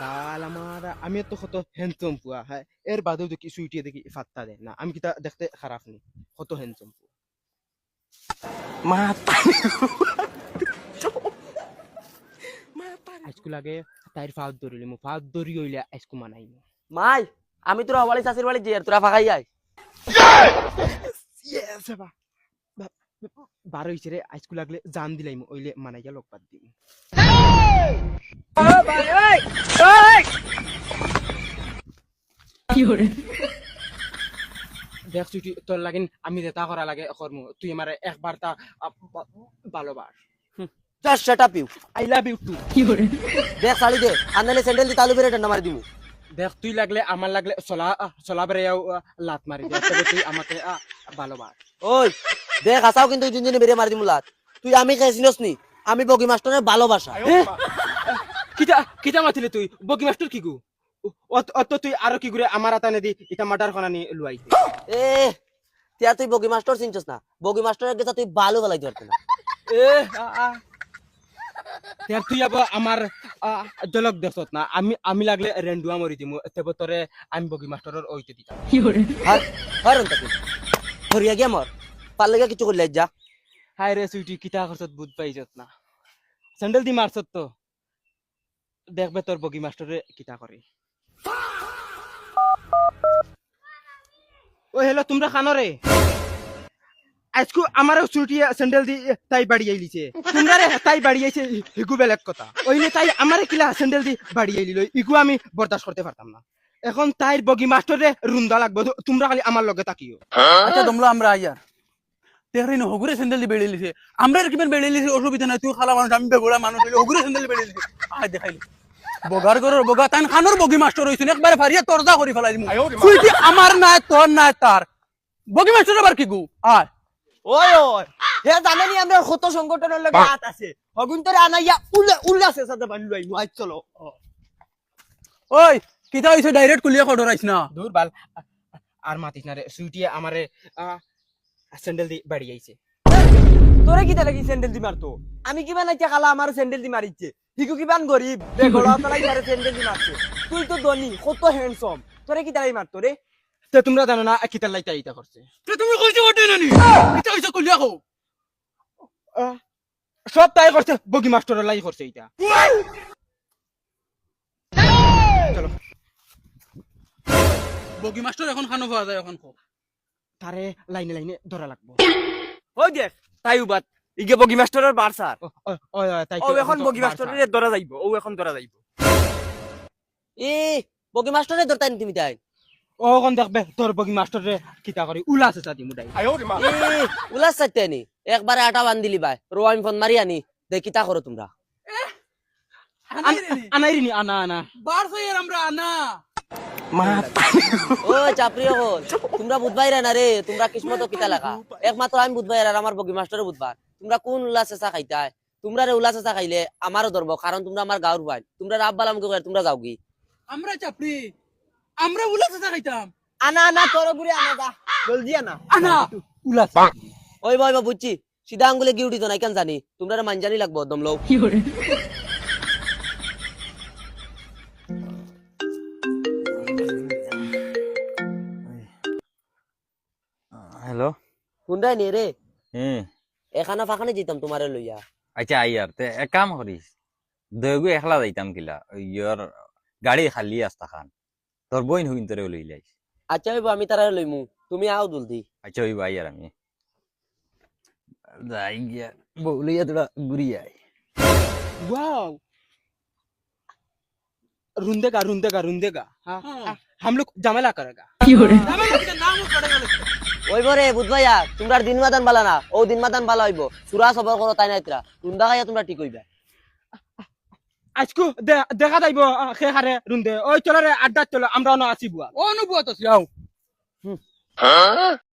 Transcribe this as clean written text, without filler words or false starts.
কাল আমার আমি তো কত হ্যান্ডসাম পুয়া হ্যাঁ এর বাদেও দেখি সুইটিয়ে দেখি ফাত্তা দেয় না আমি কিতা দেখতে খারাপ নি কত হ্যান্ডসাম পুয়া আজকু লাগে তাইর ফাউদ ধরিলি মু ফাউদ ধরি হইলে আজকু মানাই মু মাই আমি তোরা হবালি চাষির বাড়ি যে তোরা ফাঁকাই আয় ইয়েস বাবা বারো হইছে রে আজকু লাগলে জান দিলাই মু ওইলে মানাইয়া লোক বাদ দিম দেখ তুই তোর লাগেন আমি যেটা করা লাগে করমু তুই আমার একবার তা ভালোবাস just shut up you I love you too দেখ শাড়ি দে আনলে স্যান্ডেল দি তালু বেরে ঠান্ডা মারি দিমু দেখ তুই লাগলে আমার লাগলে চলা বেড়েও লাত মারি দেখ তবে তুই আমাকে ভালোবাস ওই দেখ আসাও কিন্তু জিনজিনি বেরে মারি দিমু লাত তুই আমি খাইছিলস নি আমি বগি মাস্টারের ভালোবাসা কিটা কিটা মাতিলে তুই বগি মাস্টার কি গু অত তুই আরো কি করে আমার আতানে দি এটা মাটার খানা নি লুয়াই এ তিয়া তুই বগি মাস্টার চিনছস না বগি মাস্টারের কাছে তুই ভালো ভালাই ধরতে না এ দেখ তুই আবার আমার জলক দেখছত না আমি লাগলে রেন্ডুয়া মরি দিমু তেব তোরে আমি বগি মাস্টারের ওইতে দিতাম আর হরন তাকে হরিয়া গিয়া মর পারলে গিয়া কিছু করলে যা হাই রে সুইটি কিতা করছত বুঝ পাইছত না স্যান্ডেল দি মারছত তো দেখবে তোর বগি মাস্টারে কিতা করে ও হেলো তোমরা খানো রে আজকু আমার ছুটি স্যান্ডেল দি তাই বাড়ি আইলিছে তোমরা রে তাই বাড়ি আইছে হিগু বেলেগ কথা ওইলে তাই আমারে কিলা স্যান্ডেল দি বাড়ি আইলিল ইগু আমি বরদাস্ত করতে পারতাম না এখন তাইর বগি মাস্টারে রুন্দা লাগবে তোমরা খালি আমার লগে তাকিও আচ্ছা তোমরা আমরা আইয়ার তেহরিন হগুরে স্যান্ডেল দি বেড়ে লিছে আমরা কিবেন বেড়ে লিছে অসুবিধা নাই তুই খালা মানুষ আমি বেগড়া মানুষ হগুরে স্যান্ডেল বেড়ে লিছে আয় দেখাইলি বগার গরর বগা তান খানোর বগি মাস্টার হইছেন একবারে ফারিয়া তরজা করি ফেলাই দিমু তুই কি আমার নাই তোর নাই তার বগি মাস্টার আবার কি গু আয় ওই ওই হে জানেনি আমরা কত সংগঠনের লগে হাত আছে হগুন তোরে আনাইয়া উল্লাসে সাথে বান্ধু আইমু আজ চলো ওই কিতা হইছে ডাইরেক্ট কুলিয়া কডর আইছ না দূর বাল আর মাতিস না রে সুইটিয়ে আমারে স্যান্ডেল দি বাড়ি আইছে তোরে কিতা লাগি স্যান্ডেল দি মারতো আমি কিবা নাইতে খালা আমার স্যান্ডেল দি মারিছে হিকু কিবান গরিব বেগড়া তলাই আরে স্যান্ডেল দি মারছে তুই তো ধনী কত হ্যান্ডসাম তোরে কিতা লাগি মারতো রে তে তোমরা জানো না কিতার লাইতা ইতা করছে তে তুমি কইছো ওঠে নানি কিতা হইছে কুলিয়া কও সব তাই করছে বগি মাস্টারের লাই করছে এটা চলো বগি মাস্টার এখন খানো পাওয়া যায় এখন কো তারে লাইনে লাইনে ধরা লাগবো ওই দেখ তাই উবাত ইগে বগি মাস্টারের বারসার তাই ও এখন বগি মাস্টারের ধরা যাইব ও এখন ধরা যাইব এ বগি মাস্টারের ধরতাই নি তুমি তাই ও কোন দেখবে তোর বগি মাস্টারে কিতা করে উলাসে সাদি মুডাই এ উলাস চাইতে নি একবারে আটা বান্ধিলি ভাই রোয়াম ফোন মারি আনি দেখ কিতা করো তোমরা আনাইরিনি আনা আনা বার সইয়ের আমরা না ও চাপরি হল তোমরা বুধবাইরা না রে তোমরা কিসমত কিতা লাগা একমাত্র আমি বুধবাইরা আর আমার বগি মাস্টারও বুধবার তোমরা কোন উল্লাসে চা খাইতাই তোমরা রে উল্লাসে চা খাইলে আমারও ধরবো কারণ তোমরা আমার গাঁর ভাই তোমরা রাব্বাল আমাকে কই তোমরা যাও কি আমরা চাপড়ি আমরা উলাসে চা খাইতাম আনা আনা তোর গুরে আনা যা জলদি আনা আনা উলাস ওই ভাই বুঝছি সিধা আঙ্গুলে গিউটি তো নাই কেন জানি তোমরা মানজানি লাগবো দম লও হ্যালো কোনটাই নে রে হুম এখানা ফাখানে যেতাম তোমারে লইয়া আচ্ছা আইয়ার তে এক কাম করিস দয়গু একলা যাইতাম কিলা ইয়ার গাড়ি খালি আস্তা খান তোর বইন হুইন তোরে লই লাইস আচ্ছা হইব আমি তারা লইমু তুমি আও জলদি আচ্ছা হইব আইয়ার আমি যাই গিয়া বউলিয়া তোরা ঘুরি আই वाओ रुंदेगा हाँ हम लोग जमेला करेगा ওই বরে বুঝবাইয়া তোমরা দিন মাদান বালা না ও দিন মাদান বালা হইব সুরা সবর করো তাই নাইতরা রুন্দা খাইয়া তোমরা ঠিক হইবা আজকু দেখা যাইব খে হারে রুন্দে ওই চলো রে আড্ডা চলো আমরা না আসিবুয়া অনুভূত আছে যাও